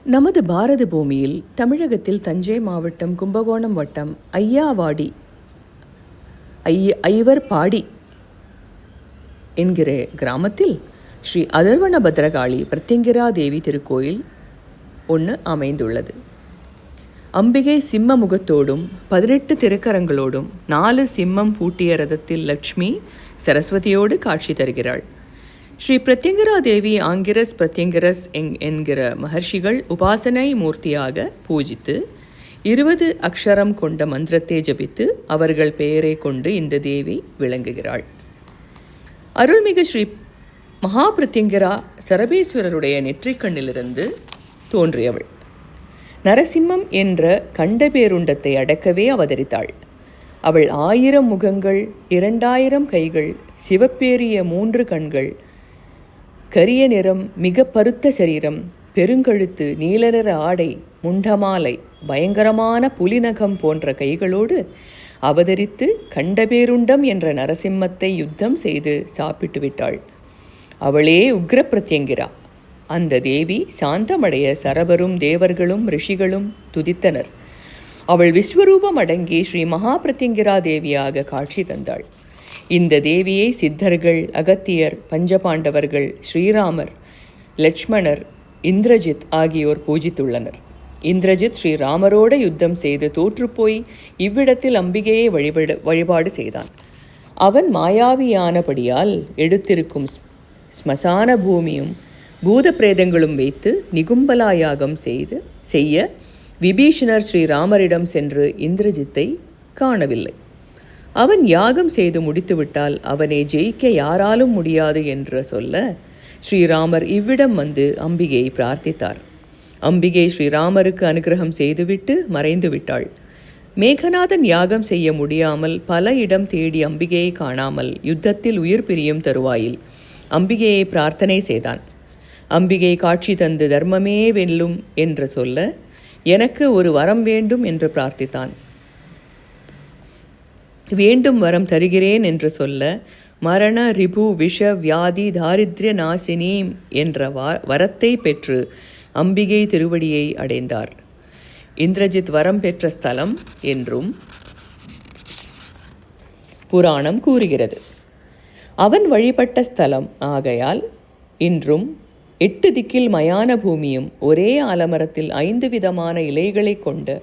நமது பாரத பூமியில் தமிழகத்தில் தஞ்சை மாவட்டம் கும்பகோணம் வட்டம் ஐயாவாடி ஐவர்பாடி என்கிற கிராமத்தில் ஸ்ரீ அதர்வண பத்ரகாளி பிரத்யங்கிரா தேவி திருக்கோயில் ஒன்று அமைந்துள்ளது. அம்பிகை சிம்ம முகத்தோடும் 18 திருக்கரங்களோடும் 4 சிம்மம் பூட்டிய ரதத்தில் லட்சுமி சரஸ்வதியோடு காட்சி தருகிறாள். ஸ்ரீ பிரத்யங்கிரா தேவி ஆங்கிரஸ் பிரத்யங்கிரஸ் என்கிற மகர்ஷிகள் உபாசனை மூர்த்தியாக பூஜித்து 20 அக்ஷரம் கொண்ட மந்திரத்தை ஜபித்து அவர்கள் பெயரை கொண்டு இந்த தேவி விளங்குகிறாள். அருள்மிகு ஸ்ரீ மகா பிரத்யங்கிரா சரபேஸ்வரருடைய நெற்றிக்கண்ணிலிருந்து தோன்றியவள். நரசிம்மம் என்ற கண்டபேருண்டத்தை அடக்கவே அவதரித்தாள். அவள் 1000 முகங்கள், 2000 கைகள், சிவப்பேறிய 3 கண்கள், கரிய நிறம், மிக பருத்த சரீரம், பெருங்கழுத்து, நீலநிற ஆடை, முண்டமாலை, பயங்கரமான புலிநகம் போன்ற கைகளோடு அவதரித்து கண்டபேருண்டம் என்ற நரசிம்மத்தை யுத்தம் செய்து சாப்பிட்டு விட்டாள். அவளே உக்ர பிரத்யங்கிரா. அந்த தேவி சாந்தமடைய சரபரும் தேவர்களும் ரிஷிகளும் துதித்தனர். அவள் விஸ்வரூபம் அடங்கி ஸ்ரீ மகா பிரத்யங்கிரா தேவியாக காட்சி தந்தாள். இந்த தேவியை சித்தர்கள், அகத்தியர், பஞ்சபாண்டவர்கள், ஸ்ரீராமர், லட்சுமணர், இந்திரஜித் ஆகியோர் பூஜித்துள்ளனர். இந்திரஜித் ஸ்ரீராமரோடு யுத்தம் செய்து தோற்றுப்போய் இவ்விடத்தில் அம்பிகையை வழிபாடு செய்தான். அவன் மாயாவியானபடியால் எடுத்திருக்கும் ஸ்மசான பூமியும் பூத பிரேதங்களும் வைத்து நிகும்பலா யாகம் செய்ய விபீஷணர் ஸ்ரீராமரிடம் சென்று இந்திரஜித்தை காணவில்லை. அவன் யாகம் செய்து முடித்துவிட்டால் அவனை ஜெயிக்க யாராலும் முடியாது என்று சொல்ல ஸ்ரீராமர் இவ்விடம் வந்து அம்பிகையை பிரார்த்தித்தார். அம்பிகை ஸ்ரீராமருக்கு அனுகிரகம் செய்துவிட்டு மறைந்து விட்டாள். மேகநாதன் யாகம் செய்ய முடியாமல் பல இடம் தேடி அம்பிகையை காணாமல் யுத்தத்தில் உயிர் பிரியும் தருவாயில் அம்பிகையை பிரார்த்தனை செய்தான். அம்பிகை காட்சி தந்து தர்மமே வெல்லும் என்று சொல்ல எனக்கு ஒரு வரம் வேண்டும் என்று பிரார்த்தித்தான். வேண்டும் வரம் தருகிறேன் என்று சொல்ல மரண, ரிபு, விஷ, வியாதி, தாரித்ய நாசினி என்ற வரத்தை பெற்று அம்பிகை திருவடியை அடைந்தார். இந்திரஜித் வரம் பெற்ற ஸ்தலம் என்றும் புராணம் கூறுகிறது. அவன் வழிபட்ட ஸ்தலம் ஆகையால் இன்றும் 8 திக்கில் மயான பூமியும் ஒரே ஆலமரத்தில் 5 விதமான இலைகளை கொண்ட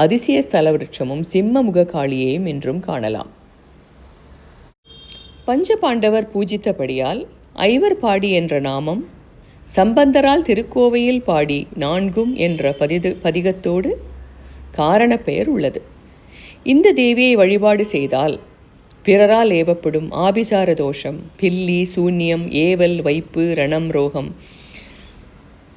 அதிசய ஸ்தல விருட்சமும் சிம்ம முக காளியையும் இன்றும் காணலாம். பஞ்சபாண்டவர் பூஜித்தபடியால் ஐவர்பாடி என்ற நாமம், சம்பந்தரால் திருக்கோவையில் பாடி 4 என்ற பதிகத்தோடு காரண பெயர் உள்ளது. இந்த தேவியை வழிபாடு செய்தால் பிறரால் ஏவப்படும் ஆபிசார தோஷம், பில்லி, சூன்யம், ஏவல், வைப்பு, ரணம், ரோகம்,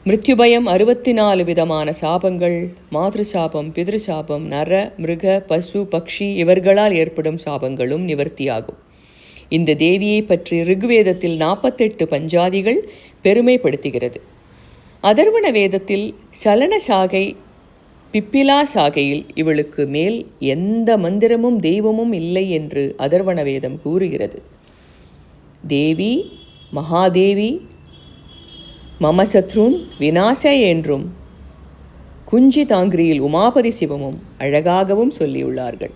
மிருத்யுபயம், 64 விதமான சாபங்கள், மாத்ருசாபம், பிதிருசாபம், நர, மிருக, பசு, பக்ஷி இவர்களால் ஏற்படும் சாபங்களும் நிவர்த்தியாகும். இந்த தேவியை பற்றி ரிக்வேதத்தில் 48 பஞ்சாதிகள் பெருமைப்படுத்துகிறது. அதர்வண வேதத்தில் சலன சாகை, பிப்பிலா சாகையில் இவளுக்கு மேல் எந்த மந்திரமும் தெய்வமும் இல்லை என்று அதர்வண வேதம் கூறுகிறது. தேவி மகாதேவி மமசத்ருன் விநாச என்றும் குஞ்சி தாங்கிரியில் உமாபதி சிவமும் அழகாகவும் சொல்லியுள்ளார்கள்.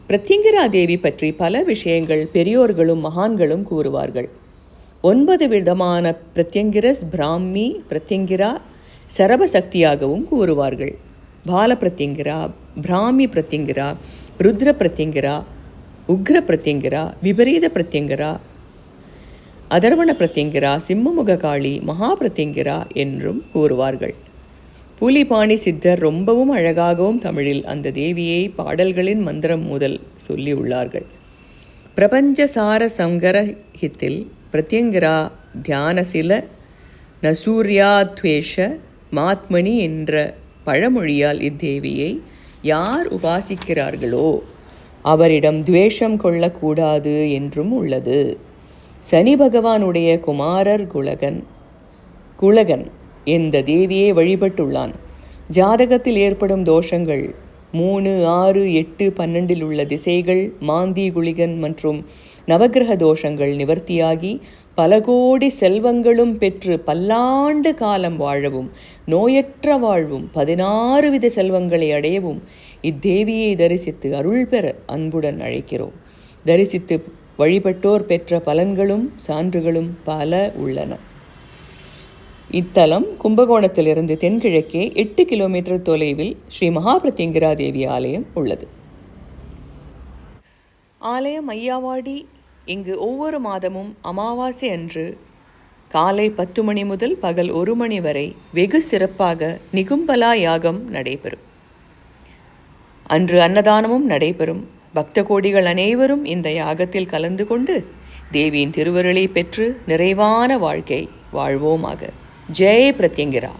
பிரத்யங்கிரா தேவி பற்றி பல விஷயங்கள் பெரியோர்களும் மகான்களும் கூறுவார்கள். 9 விதமான பிரத்யங்கிரஸ், பிராமி பிரத்யங்கிரா, சரபசக்தியாகவும் கூறுவார்கள். பால பிரத்யங்கிரா, பிராமி பிரத்யங்கிரா, ருத்ர பிரத்யங்கிரா, உக்ர பிரத்யங்கிரா, விபரீத பிரத்யங்கிரா, அதர்வண பிரத்யங்கிரா, சிம்மமுக காளி, மகா பிரத்யங்கிரா என்றும் கூறுவார்கள். பூலிபாணி சித்தர் ரொம்பவும் அழகாகவும் தமிழில் அந்த தேவியை பாடல்களின் மந்திரம் முதல் சொல்லியுள்ளார்கள். பிரபஞ்சசார சங்கரஹித்தில் பிரத்யங்கிரா தியானசில நசூர்யாத்வேஷ மாத்மணி என்ற பழமொழியால் இத்தேவியை யார் உபாசிக்கிறார்களோ அவரிடம் துவேஷம் கொள்ளக்கூடாது என்றும் உள்ளது. சனி பகவானுடைய குமாரர் குலகன் இந்த தேவியை வழிபட்டுள்ளான். ஜாதகத்தில் ஏற்படும் தோஷங்கள் 3, 6, 8, 12 உள்ள திசைகள், மாந்தி, குளிகன் மற்றும் நவகிரக தோஷங்கள் நிவர்த்தியாகி பல கோடி செல்வங்களும் பெற்று பல்லாண்டு காலம் வாழவும், நோயற்ற வாழ்வும், 16 வித செல்வங்களை அடையவும் இத்தேவியை தரிசித்து அருள் பெற அன்புடன் அழைக்கிறோம். தரிசித்து வழிபட்டோர் பெற்ற பலன்களும் சான்றுகளும் பல உள்ளன. இத்தலம் கும்பகோணத்திலிருந்து தென்கிழக்கே 8 கிலோமீட்டர் தொலைவில் ஸ்ரீ மகாபிரத்யங்கிரா தேவி ஆலயம் உள்ளது. ஆலயம் ஐயாவாடி. இங்கு ஒவ்வொரு மாதமும் அமாவாசை அன்று காலை 10 மணி முதல் பகல் 1 மணி வரை வெகு சிறப்பாக நிகும்பலா யாகம் நடைபெறும். அன்று அன்னதானமும் நடைபெறும். பக்த கோடிகள் அனைவரும் இந்த யாகத்தில் கலந்து கொண்டு தேவியின் திருவருளை பெற்று நிறைவான வாழ்க்கை வாழ்வோமாக. ஜெய் பிரத்யங்கிரா.